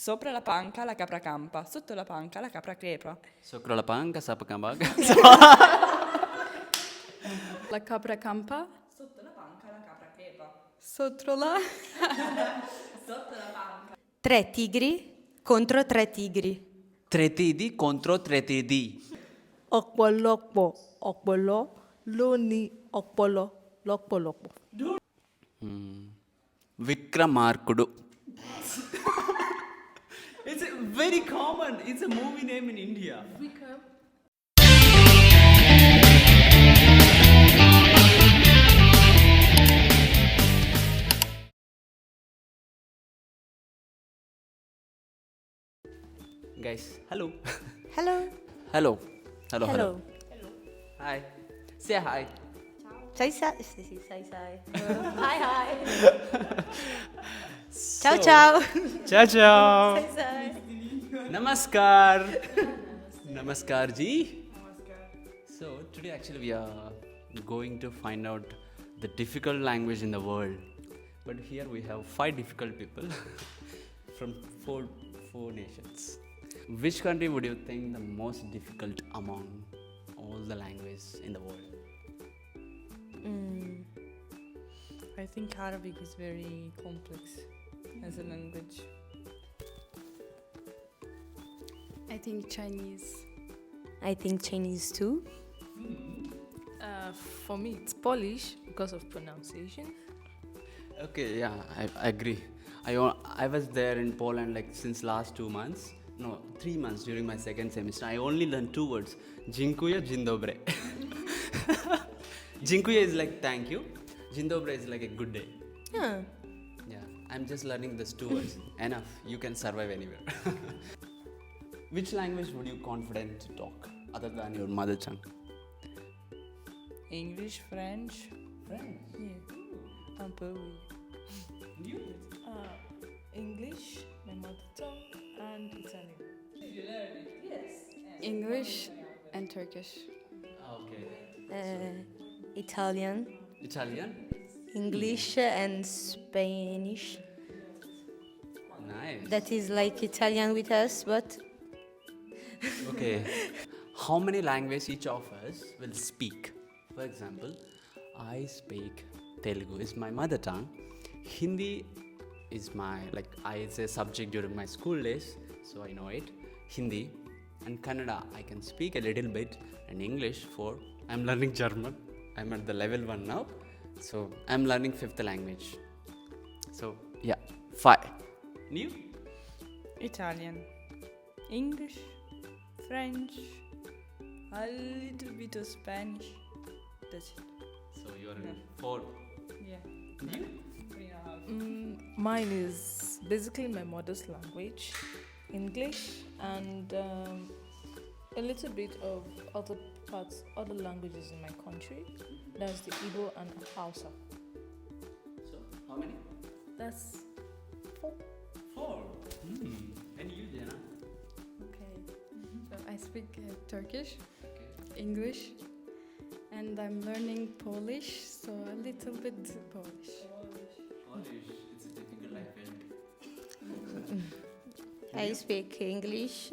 Sopra la panca la capra campa, sotto la panca la capra crepa. Sopra la panca, sapacambaga. La capra campa. Sotto la panca la capra crepa. Sotto la... Sotto la panca. 3 tigri contro 3 tigri. Tretidi contro tretidi. Ọ̀pọ̀lọpọ̀ ọ̀pọ̀lọ́ ló ní ọpọlọ lọ́pọ̀lọpọ̀. Vikramarkudu. It's very common. It's a movie name in India. Guys, hello. Hello. Hello. Hello. Hello. Hi. Say hi. Sai sai. Sì, sai sai. Hi hi. Ciao ciao. Ciao ciao. Sai sai. Namaskar. Namaskar ji. So today actually we are going to find out the difficult language in the world. But here we have 5 difficult people from four nations. Which country would you think the most difficult among all the languages in the world? I think Arabic is very complex as a language. I think Chinese. I think Chinese too. For me, it's Polish because of pronunciation. Okay, yeah, I agree. I was there in Poland like since last 2 months. No, 3 months during my second semester. I only learned 2 words. Dziękuję, dzień dobry. Dziękuję is like thank you. Dzień dobry is like a good day. Yeah. Yeah, I'm just learning these 2 words. Enough, you can survive anywhere. Which language would you confident to talk other than your mother tongue? English, French. French. Yeah. Un peu, oui. You? English, my mother tongue, and Italian. English and Turkish. Okay. Italian, Italian? English, and Spanish. Nice. That is like Italian with us, but Okay. How many languages each of us will speak? For example, I speak Telugu is my mother tongue. Hindi is my it's a subject during my school days, so I know it. Hindi and Kannada I can speak a little bit, and English for I'm learning German. I'm at the level 1 now, so I'm learning 5th language. So yeah, 5. New? Italian. English. French. A little bit of Spanish. That's it. So you are in 4. Yeah. New? 3.5. Mine is basically my mother's language, English, and a little bit of other languages in my country. That's the Igbo and Hausa. So how many? That's 4. And you, Jenna? Okay. So I speak Turkish, Okay. English, and I'm learning Polish, so a little bit Polish. Polish, it's a difficult language. I speak English,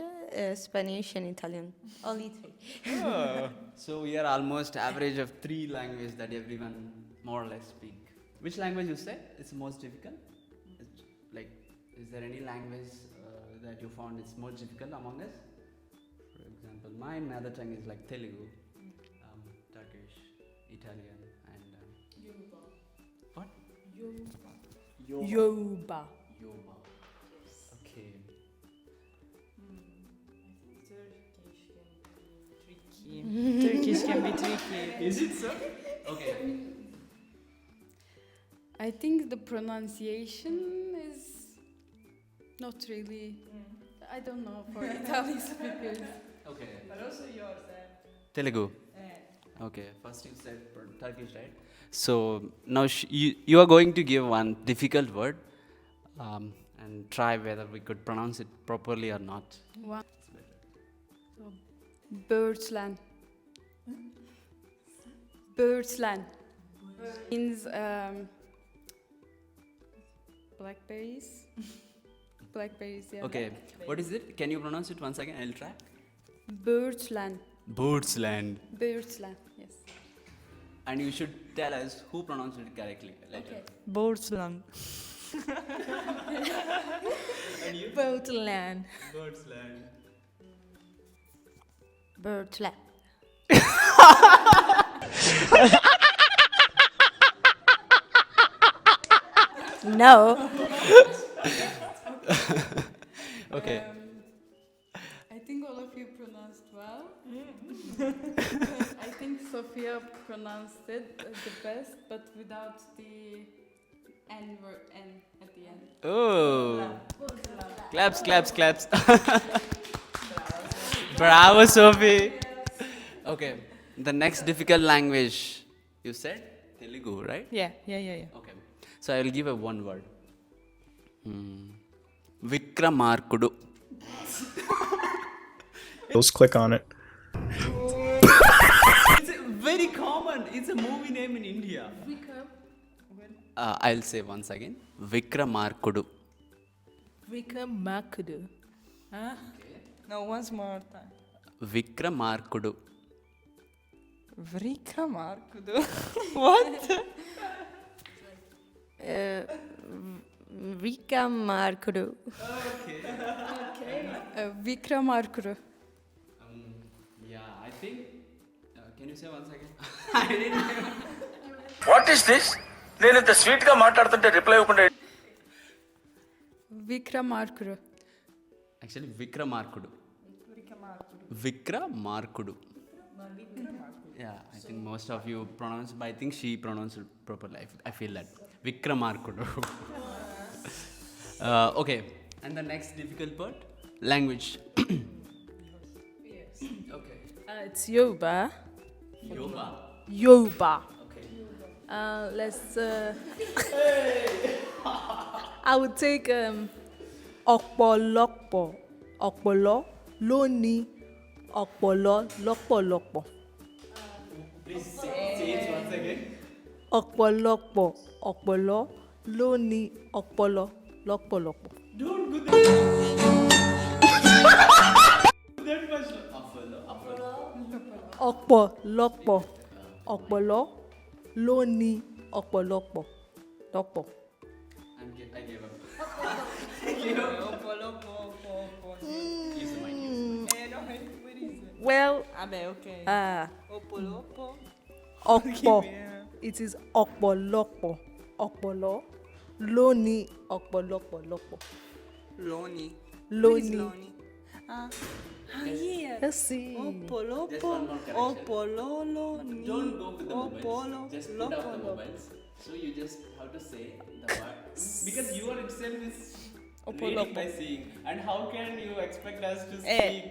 Spanish, and Italian. Only 3. So we are almost average of 3 languages that everyone more or less speak. Which language you say it's most difficult? Is there any language that you found is most difficult among us? For example, my mother tongue is like Telugu, Turkish, Italian, and Yoruba. what? Yoruba. Yoruba. Okay. Turkish can be tricky. Is it so? Okay. I think the pronunciation is not really. I don't know for Italian speakers. Okay. But also yours, Telugu. Okay, first you said Turkish, right? So now you are going to give one difficult word and try whether we could pronounce it properly or not. One. So, Birdsland. Birdsland means blackberries. Blackberries, yeah. Okay, what is it? Can you pronounce it once again? I'll try. Birdland. Birdsland. Birdland, yes. And you should tell us who pronounced it correctly. Okay. Bordslang. And you? Birdland. Birdsland. Birdland. No. Okay. I think all of you pronounced well. I think Sophia pronounced it the best, but without the N word N at the end. Oh. Claps, claps, claps. Bravo, Sophie. Okay. The next difficult language, you said Telugu, right? Yeah. Okay. So I will give a one word. Vikramarkudu. Let's click on it. It's very common. It's a movie name in India. I'll say once again. Vikramarkudu. Vikramakudu. Huh? No, once more time. Vikramarkudu. Vrikramarkudu. What? Rika Markudu. Vikramarkuru. Yeah, I think. Can you say once again? I didn't know. What is this నేను ఇంత sweet గా మాట్లాడుతుంటే reply ఇవ్వకుండా Vikramarkuru. Actually, Vikramarkudu. Vikramarkudu. Yeah, I think most of you pronounce, but I think she pronounced it properly. I feel that. Vikramarkudu. Okay, and the next difficult part? Language. Okay. It's Yoruba. Yoga. Yoruba. Okay. Let's. I would take ọ̀pọ̀lọpọ̀ ọ̀pọ̀lọ́ lóní ọ̀pọ̀lọ́ lọ́pọ̀lọpọ̀. Please say it once again. ọ̀pọ̀lọpọ̀ ọ̀pọ̀lọ́ lóní ọ̀pọ̀lọ́ lọ́pọ̀lọpọ̀. Don't go that much. ọ̀pọ̀lọpọ̀ ọ̀pọ̀lọ́ lóní ọ̀pọ̀lọpọ̀ lọ́pọ̀. I gave up. Use the mic, use the mic. Well, Okay. Opolopo. ọ̀pọ̀. It is ọ̀pọ̀lọpọ̀ ọ̀pọ̀lọ́ lóní ọ̀pọ̀lọpọ̀ lọ́pọ̀. Loni. Lóní. Loni. Yeah. Let's see. Just Opolopo. one more correction. Opololo. Don't go with the Opolo. mobiles. Just put up the mobiles. So you just have to say the word. Because you are itself is reading by seeing. And how can you expect us to speak?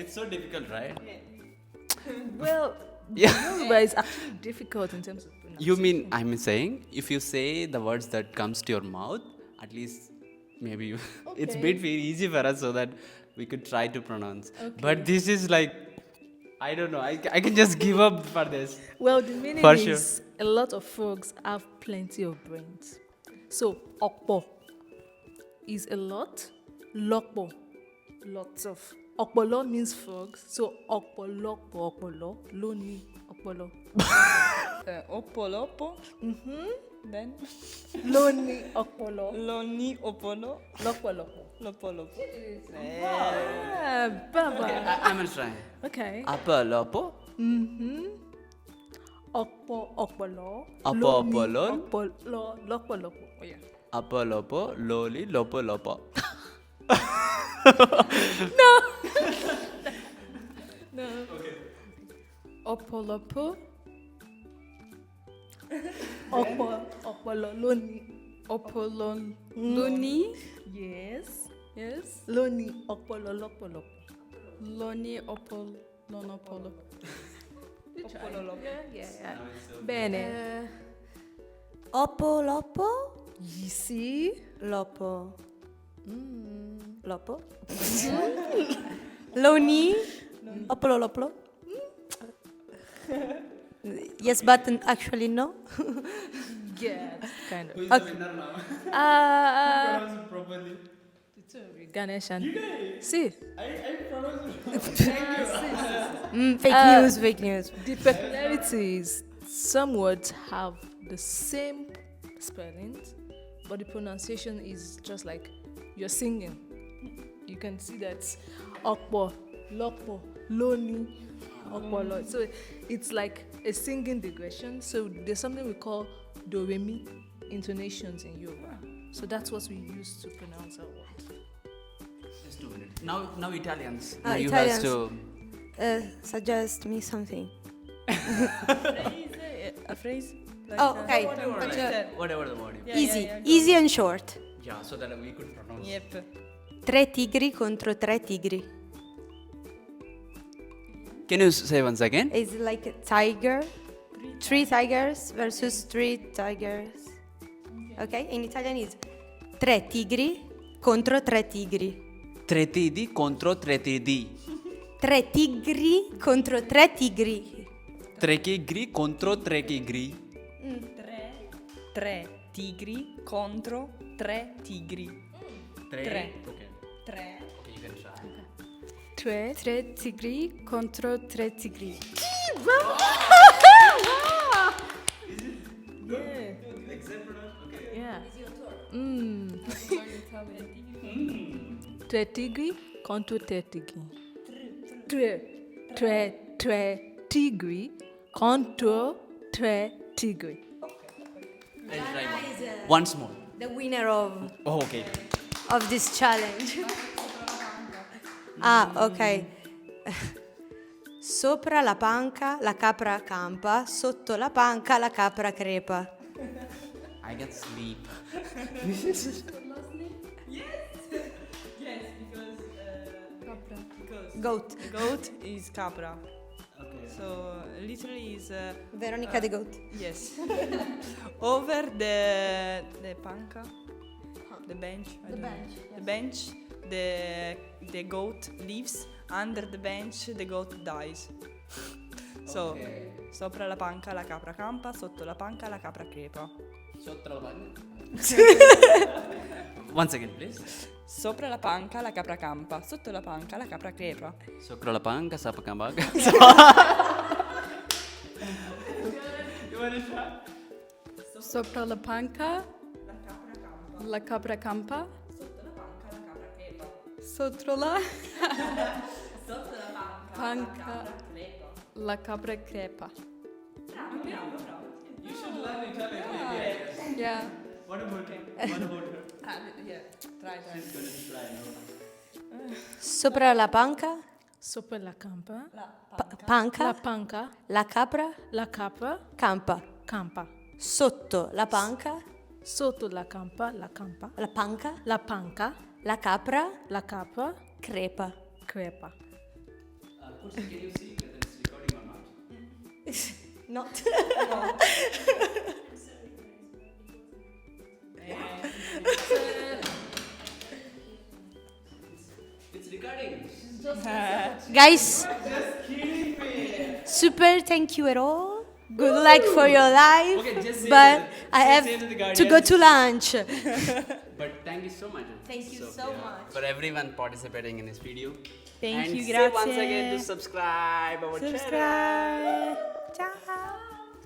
It's so difficult, right? Well, Yeah. Yoruba is actually difficult in terms of pronunciation. You mean, I'm saying, if you say the words that comes to your mouth, at least maybe you, it's a bit very easy for us so that we could try to pronounce. But this is like, I don't know, I can just give up for this. Well, the meaning For is sure. a lot of frogs have plenty of brains. So, ọ̀pọ̀ is a lot, lọ́pọ̀, lots of. Ọ̀pọ̀lọ́ means frogs, so ọ̀pọ̀lọpọ̀ ọ̀pọ̀lọ́ ló ní ọ̀pọ̀lọ́. Opolopo. Then Ló ní ọ̀pọ̀lọ́ Loni Opolo. lọ́pọ̀lọpọ̀. Lopolopo. Baba. I'm gonna try. Okay. Apolopo. Ọ̀pọ̀lọ́ Ọ̀pọ̀lọ́. ọ̀pọ̀lọ́ lọ́pọ̀lọpọ̀. Oh, yeah. Apolopo, loli, lopo, lopo. No. Opolopo. Ọ̀pọ̀lọ́ ló ní. Opoloni. Yes. Yes. Ló ní ọ̀pọ̀lọ́ lọ́pọ̀lọpọ̀. Loni opolonopolo. Yeah. Bene. Opolopo. You see? Lopo. Lopo. Loni. Opololoplo. Yes, but actually no. Yeah, kind of. Who is the winner now? Uh, Pronounce it properly. Ganesh and see Fake news. the peculiarity is some words have the same spellings, but the pronunciation is just like you're singing. You can see that okpo, lokpo, loni, okpolo. So it's like a singing digression. So there's something we call do re mi intonations in Yoruba. So that's what we use to pronounce our words. Just 2 minutes. Now Italians. Ah, Now you Italians. have to. Suggest me something. A phrase? Like, Oh, okay. Whatever the word. Yeah, Easy. yeah, go. Easy and short. Yeah, so that we could pronounce. Yep. 3 tigri contro 3 tigri. Can you say once again? It's like a tiger. 3 tigers versus 3 tigers. Okay? In Italian it's 3 tigri contro 3 tigri. Tretidi contro tretidi. 3 tigri contro 3 tigri. Trechigri contro trechigri. Tre tigri contro 3 tigri. Tre. Okay. Tre. Okay, you can try. 3 tigri contro 3 tigri. Yeah. Tre tigri contro tre tigri. Tre tigri contro tre tigri. I'll try one. Once more. The winner of Oh, okay. this challenge. Ah, ok. Sopra la panca la capra campa, sotto la panca la capra crepa. I get sleep. Goat. Goat is capra. Okay. So literally is Veronica the goat. yes. Over the panca, the bench. I don't know. The bench. The goat lives. Under the bench, the goat dies. So Okay. sopra la panca la capra campa, sotto la panca la capra crepa. Sotto la panca. Once again, please. Sopra la panca la capra campa, sotto la panca la capra crepa. Sopra la panca, sapa cambaga. Sopra la panca, la capra campa. Sotto la panca, la capra crepa. You should learn Italian. Yeah. What about her? Yeah, try. She's gonna try now. Sopra la panca, Sopra la campa. panca, La panca. la capra La capra. campa. Campa. Sotto la panca, Sotto la campa. La campa. la panca, La panca. la capra La capra. crepa. Crepa. Kursi, can you see whether it's recording or not? Not. It's recording. Guys, super thank you at all. Good luck for your life. Okay, just say But that. I Say have to the to go guardians. to lunch. But thank you so much. Thank you so Sophia, much. for everyone participating in this video. Thank and you, say once grazie. again to subscribe our channel. Subscribe.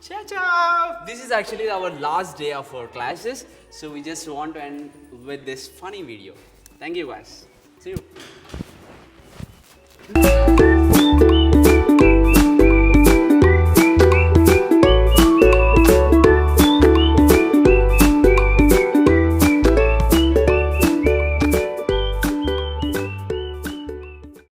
Ciao, ciao. This is actually our last day of our classes, so we just want to end with this funny video. Thank you, guys. See you.